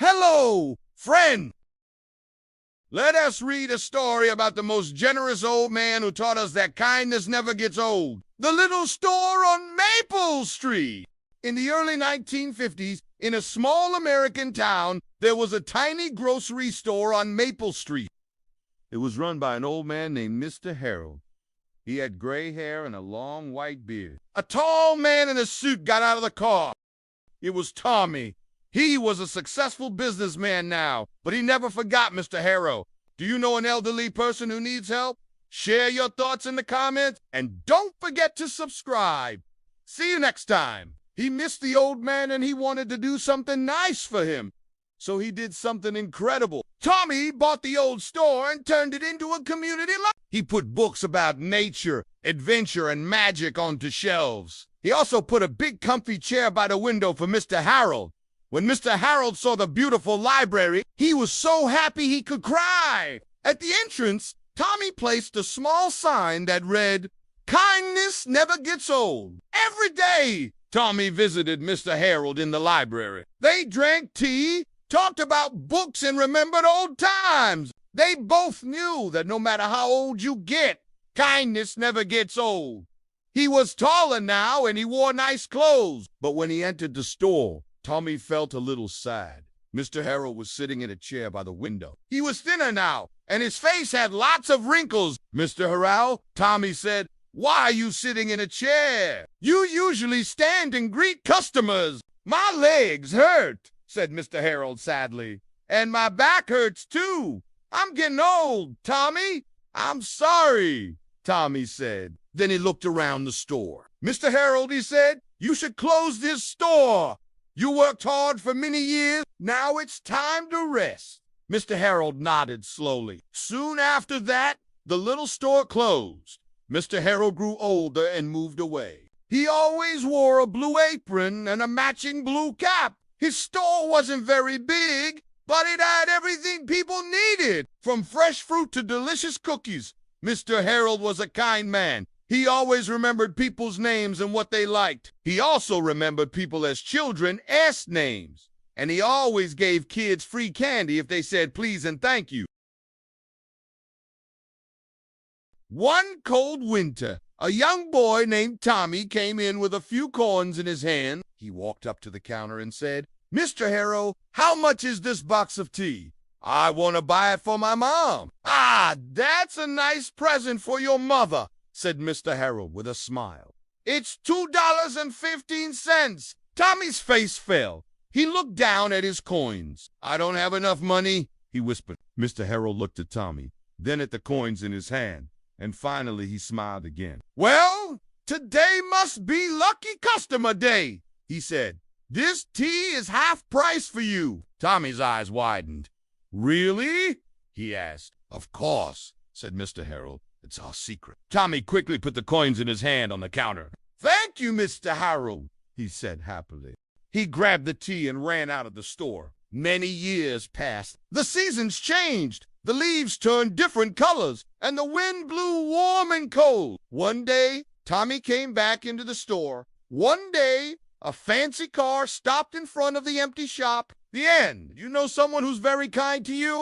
Hello, friend. Let us read a story about the most generous old man who taught us that kindness never gets old. The little store on Maple Street. In the early 1950s, in a small American town, there was a tiny grocery store on Maple Street. It was run by an old man named Mr. Harold. He had gray hair and a long white beard. A tall man in a suit got out of the car. It was Tommy. He was a successful businessman now, but he never forgot Mr. Harold. Do you know an elderly person who needs help? Share your thoughts in the comments, and don't forget to subscribe. See you next time. He missed the old man and he wanted to do something nice for him. So he did something incredible. Tommy bought the old store and turned it into a community library. He put books about nature, adventure, and magic onto shelves. He also put a big comfy chair by the window for Mr. Harold. When Mr. Harold saw the beautiful library, he was so happy he could cry. At the entrance, Tommy placed a small sign that read, "Kindness never gets old." Every day, Tommy visited Mr. Harold in the library. They drank tea, talked about books, and remembered old times. They both knew that no matter how old you get, kindness never gets old. He was taller now and he wore nice clothes, but when he entered the store, Tommy felt a little sad. Mr. Harold was sitting in a chair by the window. He was thinner now, and his face had lots of wrinkles. "Mr. Harold," Tommy said, "why are you sitting in a chair? You usually stand and greet customers." "My legs hurt," said Mr. Harold sadly, "and my back hurts too. I'm getting old, Tommy." "I'm sorry," Tommy said. Then he looked around the store. "Mr. Harold," he said, "you should close this store. You worked hard for many years. Now it's time to rest." Mr. Harold nodded slowly. Soon after that, the little store closed. Mr. Harold grew older and moved away. He always wore a blue apron and a matching blue cap. His store wasn't very big, but it had everything people needed, from fresh fruit to delicious cookies. Mr. Harold was a kind man. He always remembered people's names and what they liked. He also remembered people as children asked names. And he always gave kids free candy if they said please and thank you. One cold winter, a young boy named Tommy came in with a few coins in his hand. He walked up to the counter and said, "Mr. Harold, how much is this box of tea?" "I want to buy it for my mom." "Ah, that's a nice present for your mother," said Mr. Harold with a smile. "It's $2.15. Tommy's face fell. He looked down at his coins. "I don't have enough money," he whispered. Mr. Harold looked at Tommy, then at the coins in his hand, and finally he smiled again. "Well, today must be lucky customer day," he said. "This tea is half price for you." Tommy's eyes widened. "Really?" he asked. "Of course," said Mr. Harold. "It's our secret." Tommy quickly put the coins in his hand on the counter. "Thank you, Mr. Harold," he said happily. He grabbed the tea and ran out of the store. Many years passed. The seasons changed. The leaves turned different colors, and the wind blew warm and cold. One day, Tommy came back into the store. One day, a fancy car stopped in front of the empty shop. The end. You know someone who's very kind to you?